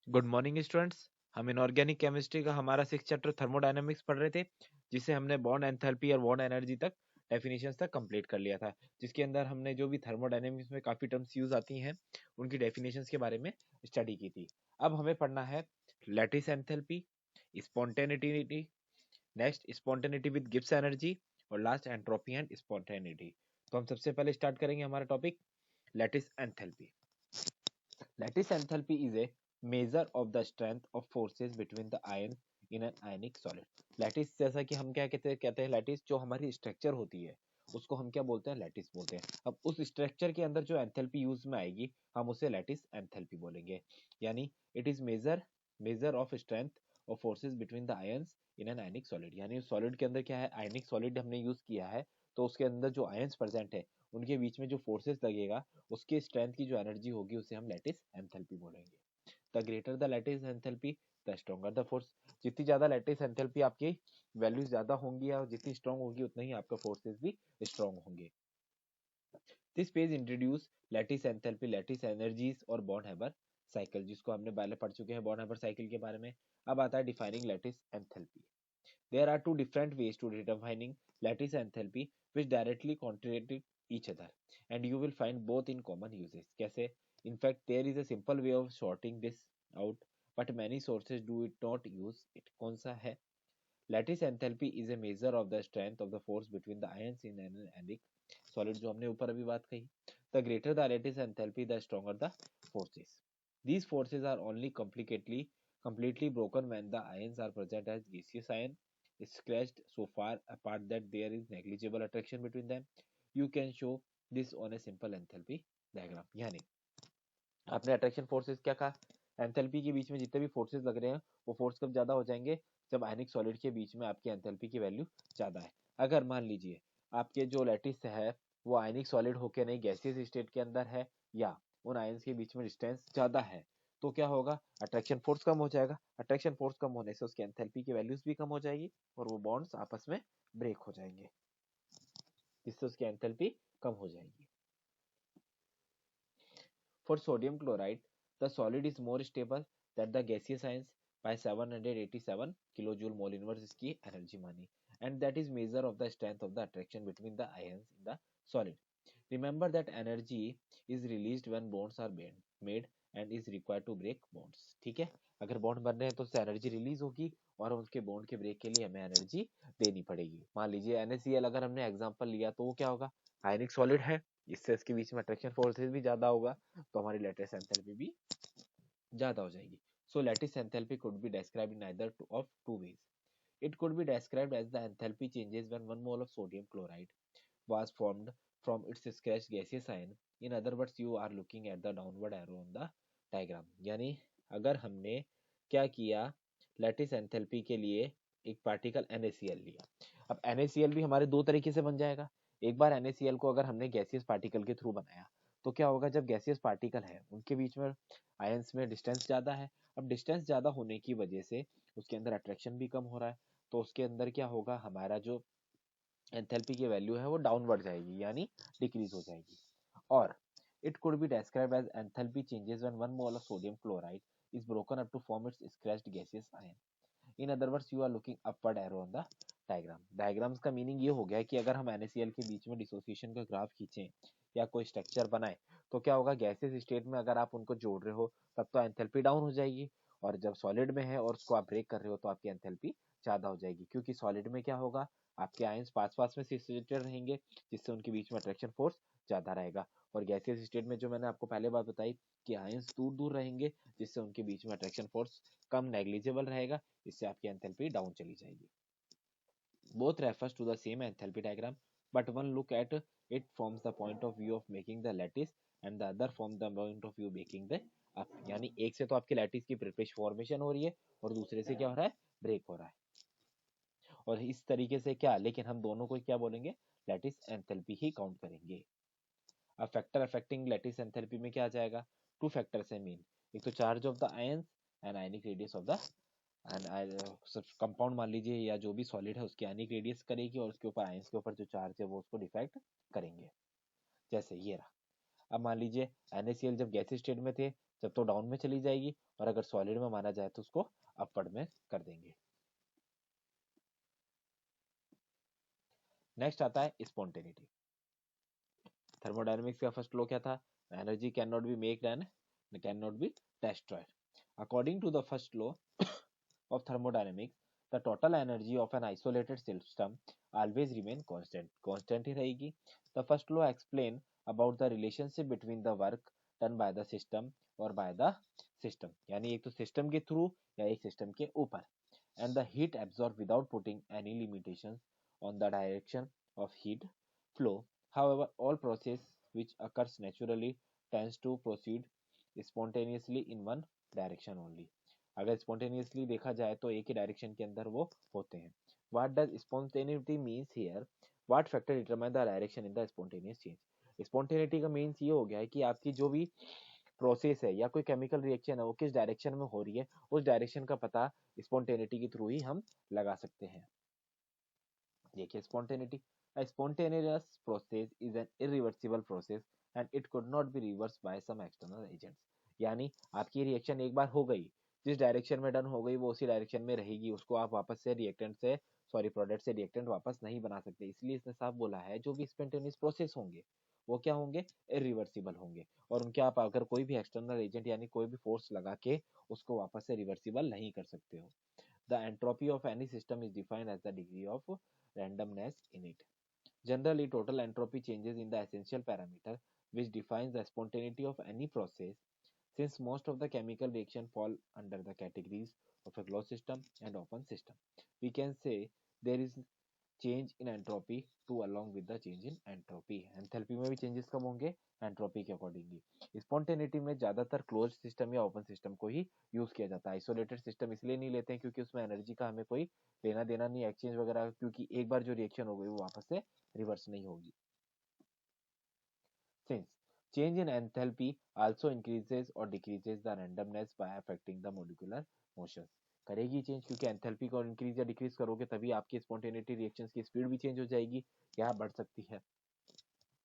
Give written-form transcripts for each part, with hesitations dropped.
Good morning students. हम inorganic chemistry का हमारा 6 चैप्टर थर्मोडायनामिक्स पढ़ रहे थे, जिसे हमने बॉन्ड एंथैल्पी और बॉन्ड एनर्जी तक डेफिनेशंस तक कंप्लीट कर लिया था, जिसके अंदर हमने जो भी थर्मोडायनामिक्स में काफी टर्म्स यूज आती हैं उनकी डेफिनेशंस के बारे में स्टडी की थी। अब हमें पढ़ना है lattice enthalpy, spontaneity, next spontaneity with Gibbs energy, और लास्ट एंट्रोपी एंड स्पॉन्टेनिटी। तो हम सबसे पहले स्टार्ट करेंगे हमारा topic lattice enthalpy. Lattice enthalpy is a measure of the strength of forces between the ions in an ionic solid. Lattice जैसा कि हम क्या कहते हैं lattice जो हमारी स्ट्रक्चर होती है उसको हम क्या बोलते हैं, लैटिस बोलते हैं। अब उस स्ट्रक्चर के अंदर जो एंथैल्पी यूज में आएगी हम उसे लैटिस एंथैल्पी बोलेंगे। यानी it is measure of strength of forces between the ions in an ionic solid. यानी सॉलिड के अंदर क्या है, आयनिक सॉलिड हमने यूज किया है, तो उसके अंदर जो आयंस प्रेजेंट है उनके बीच में जो फोर्सेस लगेगा उसके स्ट्रेंथ की जो एनर्जी होगी उसे हम लैटिस एंथैल्पी बोलेंगे। The greater the lattice enthalpy the stronger the force. जितनी ज्यादा लैटिस एंथैल्पी आपकी वैल्यूज ज्यादा होंगी और जितनी स्ट्रॉन्ग होगी उतना ही आपका फोर्सेस भी स्ट्रॉन्ग होंगे। This page introduce lattice enthalpy, lattice energies और बॉन्ड हैबर साइकिल, जिसको हमने पहले पढ़ चुके हैं बॉन्ड हैबर साइकिल के बारे में। अब आता है defining lattice enthalpy. There are two different ways to determining lattice enthalpy which directly contradict each other, and you will find both in common uses. कैसे? In fact, there is a simple way of sorting this out, but many sources do it not use it. कौन सा है? Lattice enthalpy is a measure of the strength of the force between the ions in an ionic solid, जो हमने ऊपर अभी बात कही. The greater the lattice enthalpy, the stronger the forces. These forces are only completely broken when the ions are present as gaseous ion stretched so far apart that there is negligible attraction between them. You can show this on a simple enthalpy diagram. यानी आपने attraction forces क्या कहा, enthalpy के बीच में जितने भी forces लग रहे हैं वो फोर्स कब ज्यादा हो जाएंगे, जब आयनिक सॉलिड के बीच में आपकी एंथैल्पी की वैल्यू ज्यादा है। अगर मान लीजिए आपके जो लैटिस है वो आयनिक सॉलिड होके नहीं गैसियस स्टेट के अंदर है, या उन आयंस के बीच में डिस्टेंस ज्यादा है, तो क्या होगा, अट्रैक्शन फोर्स कम हो जाएगा। अट्रैक्शन फोर्स कम होने से उसकी एंथैल्पी की वैल्यूज भी कम हो जाएगी और वो बॉन्ड्स आपस में ब्रेक हो जाएंगे, जिससे उसकी एंथैल्पी कम हो जाएगी। For sodium chloride, the solid is more stable than the gaseous ions by 787 kilojoule mole inverse इसकी energy मानी, and that is measure of the strength of the attraction between the ions in the solid. Remember that energy is released when bonds are made and is required to break bonds. ठीक है, अगर bond बन रहे हैं तो उससे energy release होगी और उसके बॉन्ड के ब्रेक के लिए हमें एनर्जी देनी पड़ेगी। मान लीजिए NaCl अगर हमने एग्जांपल लिया तो वो क्या होगा, आयनिक सॉलिड है, इससे इसके बीच में अट्रैक्शन फोर्सेस भी ज्यादा होगा, तो हमारी लैटिस एंथैल्पी भी ज्यादा हो जाएगी। So lattice enthalpy could be described in either of two ways. It could be described as the enthalpy changes when 1 mole of sodium chloride was formed from its scratched gaseous ion. In other words, you are looking at the downward arrow on the diagram. यानी अगर हमने क्या किया, lattice enthalpy के लिए एक particle NaCl लिया। अब NaCl भी हमारे दो तरीके से बन जाएगा। एक बार NaCl को अगर हमने गैसियस पार्टिकल के थ्रू बनाया तो क्या होगा, जब गैसियस पार्टिकल है उनके बीच में आयंस में डिस्टेंस ज्यादा है। अब डिस्टेंस ज्यादा होने की वजह से उसके अंदर अट्रैक्शन भी कम हो रहा है, तो उसके अंदर क्या होगा, हमारा जो एंथैल्पी की वैल्यू है वो डाउनवर्ड जाएगी, यानी डिक्रीज हो जाएगी। और it could be described as enthalpy changes when 1 mole of sodium chloride is broken up to form its scratched gaseous ion. In other words, you are looking upward arrow on the diagram. Diagrams का मीनिंग ये हो गया कि अगर हम NaCl के बीच में डिसोसिएशन का ग्राफ खींचें या कोई स्ट्रक्चर बनाए तो क्या होगा, गैसेस स्टेट में अगर आप उनको जोड़ रहे हो तब तो एंथैल्पी डाउन हो जाएगी, और जब सॉलिड में है और उसको आप ब्रेक कर रहे हो तो आपकी एंथैल्पी ज्यादा हो जाएगी, क्योंकि सॉलिड में क्या होगा, आपके आयंस पास पास में सिचुएटेड रहेंगे जिससे उनके बीच में अट्रैक्शन फोर्स ज्यादा रहेगा। और गैसियस स्टेट में जो मैंने आपको पहले बात बताई कि आयंस दूर दूर रहेंगे जिससे उनके बीच में अट्रैक्शन फोर्स कम नेग्लिजिबल रहेगा, इससे आपकी एंथैल्पी डाउन चली जाएगी। Both refers to the same enthalpy diagram, but one look at it from the point of view of making the lattice and the other from the point of view making the up. यानी एक से तो आपकी lattice की preparation formation हो रही है और दूसरे से क्या हो रहा है, ब्रेक हो रहा है। और इस तरीके से क्या, लेकिन हम दोनों को क्या बोलेंगे, लैटिस एंथैल्पी ही काउंट करेंगे। अब फैक्टर अफेक्टिंग लैटिस एंथैल्पी में क्या आ जाएगा, टू फैक्टर्स है मेन। एक तो charge of the ions and ionic radius of the compound मान लीजिए या जो भी सॉलिड है उसकी आयनिक रेडियस करेगी और उसके ऊपर आयंस के ऊपर जो चार्ज है वो उसको डिफेक्ट करेंगे। जैसे ये रहा, अब मान लीजिए NaCl जब गैसीय स्टेट में थे जब तो डाउन में चली जाएगी और अगर सॉलिड में माना जाए तो उसको अपवर्ड में कर देंगे। नेक्स्ट आता है स्पॉन्टेनिटी। थर्मोडायनेमिक्स का फर्स्ट लॉ क्या था? Energy can not be maked and can not be destroyed. According to the first law of thermodynamics, the total energy of an isolated system always remain constant. Constant ही रहेगी. The first law explain about the relationship between the work done by the system और by the system. यानी एक तो system के through या एक system के ऊपर. And the heat absorbed without putting any limitations on the direction of heat flow. However, all process which occurs naturally tends to proceed spontaneously in one direction only. अगर spontaneously देखा जाए तो एक ही direction के अंदर वो होते हैं. What does spontaneity means here? What factor determine the direction in the spontaneous change? Spontaneity का मीन्स ये हो गया है कि आपकी जो भी प्रोसेस है या कोई केमिकल रिएक्शन है वो किस डायरेक्शन में हो रही है, उस डायरेक्शन का पता स्पॉन्टेनिटी के थ्रू ही हम लगा सकते हैं. देखिए spontaneity, a spontaneous process is an irreversible process and it could not be reversed by some external agents. यानी आपकी रिएक्शन एक बार हो गई, जिस डायरेक्शन में डन हो गई वो उसी डायरेक्शन में रहेगी, उसको आप वापस से रिएक्टेंट से प्रोडक्ट से रिएक्टेंट वापस नहीं बना सकते. इसलिए इसने साफ बोला है जो भी स्पॉन्टेनियस प्रोसेस होंगे वो क्या होंगे? इरिवर्सिबल होंगे, और उनके आप अगर कोई भी एक्सटर्नल एजेंट यानी कोई भी फोर्स लगा के उसको वापस से रिवर्सिबल नहीं कर सकते हो. The entropy of any system is defined as the degree of randomness in it. Generally, total entropy changes in the essential parameter which defines the spontaneity of any process. Since most of the chemical reactions fall under the categories of a closed system and open system, we can say there is change in entropy to along with the change in entropy. Enthalpy में भी changes कब होंगे? Entropy के accordingly. Spontaneity में ज्यादातर close system या open system को ही use किया जाता है. आइसोलेटेड सिस्टम इसलिए नहीं लेते हैं क्योंकि उसमें एनर्जी का हमें कोई लेना देना नहीं, एक्सचेंज वगैरह, क्योंकि एक बार जो रिएक्शन हो गई वो वापस से रिवर्स नहीं होगी. Since change in enthalpy also increases or decreases the randomness by affecting the molecular motions. करेगी चेंज क्योंकि एंथैल्पी को इंक्रीज या डिक्रीज करोगे तभी आपकी स्पॉन्टेनिटी रिएक्शंस की स्पीड भी चेंज हो जाएगी या बढ़ सकती है.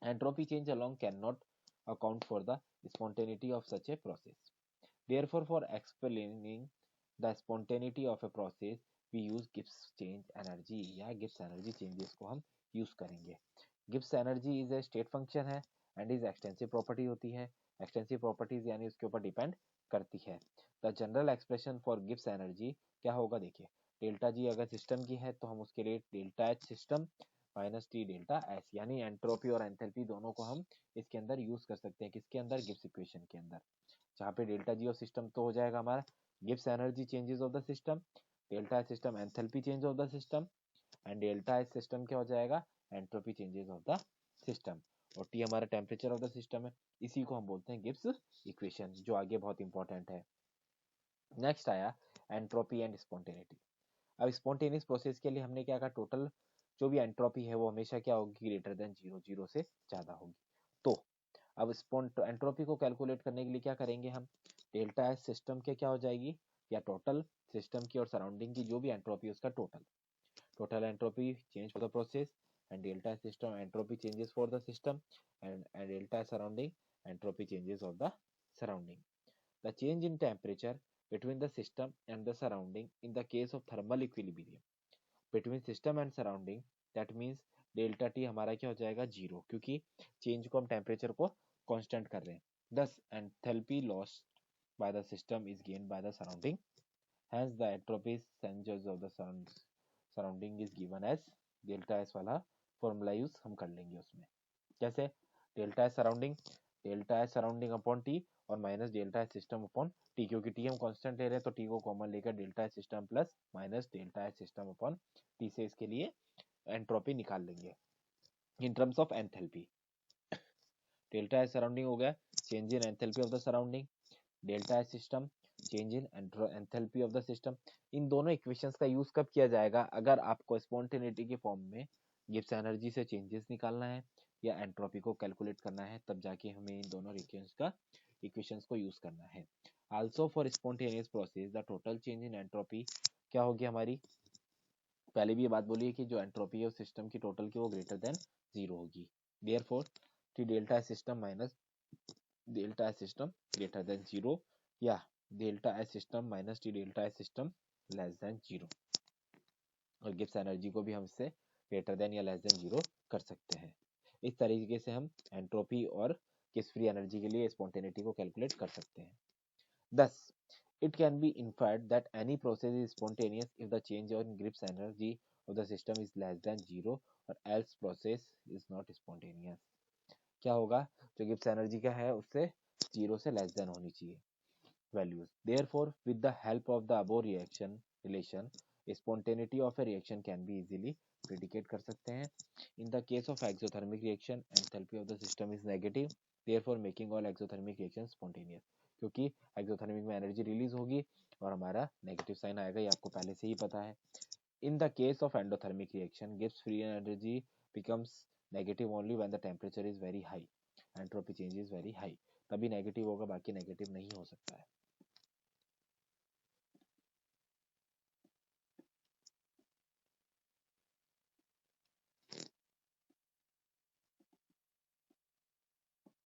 Entropy change alone cannot account for the spontaneity of such a process. Therefore, for explaining the spontaneity of a process, we use Gibbs change energy या Gibbs energy changes को हम यूज करेंगे. Gibbs energy is a state function है and is extensive property होती है. extensive properties यानी उसके ऊपर डिपेंड करती है. The general expression for Gibbs energy क्या होगा? देखिए डेल्टा जी अगर सिस्टम की है तो हम उसके लिए delta H system minus T delta S, यानी एंट्रोपी और एंथैल्पी दोनों को हम इसके अंदर यूज कर सकते हैं. किसके अंदर? गिब्स इक्वेशन के अंदर, जहाँ पे डेल्टा जी ऑफ सिस्टम तो हो जाएगा हमारा Gibbs energy changes of the system, delta H system enthalpy change of the system, and delta H system क्या हो जाएगा? Entropy changes of the system, और टी हमारा टेम्परेचर ऑफ द सिस्टम है. इसी को हम बोलते हैं गिब्स इक्वेशन, जो आगे बहुत इंपॉर्टेंट है. नेक्स्ट आया एंट्रोपी एंड स्पॉन्टेनिटी. अब स्पॉन्टेनियस प्रोसेस के लिए हमने क्या कहा? टोटल जो भी एंट्रोपी है वो हमेशा क्या होगी? ग्रेटर देन जीरो, जीरो से ज्यादा होगी. तो अब एंट्रोपी को कैलकुलेट करने के लिए क्या करेंगे हम? डेल्टा एच सिस्टम के क्या हो जाएगी, या टोटल सिस्टम की और सराउंडिंग की जो भी एंट्रोपी है उसका total entropy change for the process, and delta system entropy changes for the system, and delta surrounding entropy changes of the surrounding. The change in temperature between the system and the surrounding in the case of thermal equilibrium between system and surrounding, that means delta T हमारा क्या हो जाएगा? Zero, क्योंकि change को हम temperature को constant कर रहे हैं. thus enthalpy lost by the system is gained by the surrounding, hence the entropy changes of the surrounding is given as delta S वाला फॉर्मूला यूज हम कर लेंगे उसमें. कैसे? Delta S surrounding upon T और minus delta S system upon T, क्योंकि T हम constant ले रहे हैं तो टी को कॉमन लेकर delta S system plus minus delta S system upon T से इसके लिए एंट्रोपी निकाल लेंगे. In terms of enthalpy, delta S surrounding हो गया change in enthalpy of the surrounding, delta S system change in enthalpy of the system. इन दोनों equations का यूज कब किया जाएगा? अगर आपको स्पॉन्टेनिटी के फॉर्म में गिब्स एनर्जी से चेंजेस निकालना है या एंट्रोपी को कैलकुलेट करना है, तब जाके हमें इन दोनों इक्वेशंस को यूज करना है. Also for spontaneous process the total change in entropy क्या होगी हमारी? पहले भी ये बात बोली है कि जो एंट्रोपी है उस सिस्टम की टोटल की वो ग्रेटर देन जीरो होगी. Therefore T delta system minus delta system greater than zero, या delta S system minus T delta S system less than 0, और गिब्स एनर्जी को भी हम इससे ग्रेटर देन या लेस देन 0 कर सकते हैं। इस तरीके से हम एंट्रोपी और गिब्स फ्री एनर्जी के लिए स्पॉन्टेनिटी को कैलकुलेट कर सकते हैं। Thus, it can be inferred that any process is spontaneous if the change in Gibbs energy of the system is less than 0 or else process is not spontaneous. क्या होगा, जो Gibbs energy का है उससे 0 से लेस देन होनी चाहिए values. Therefore, with the help of the above reaction relation, spontaneity of a reaction can be easily predicate कर सकते हैं. In the case of exothermic reaction, enthalpy of the system is negative, therefore making all exothermic reactions spontaneous. क्योंकि exothermic में energy release होगी और हमारा negative sign आएगा, ये आपको पहले से ही पता है. In the case of endothermic reaction, Gibbs free energy becomes negative only when the temperature is very high, entropy change is very high. तभी नेगेटिव होगा, बाकी नेगेटिव नहीं हो सकता है.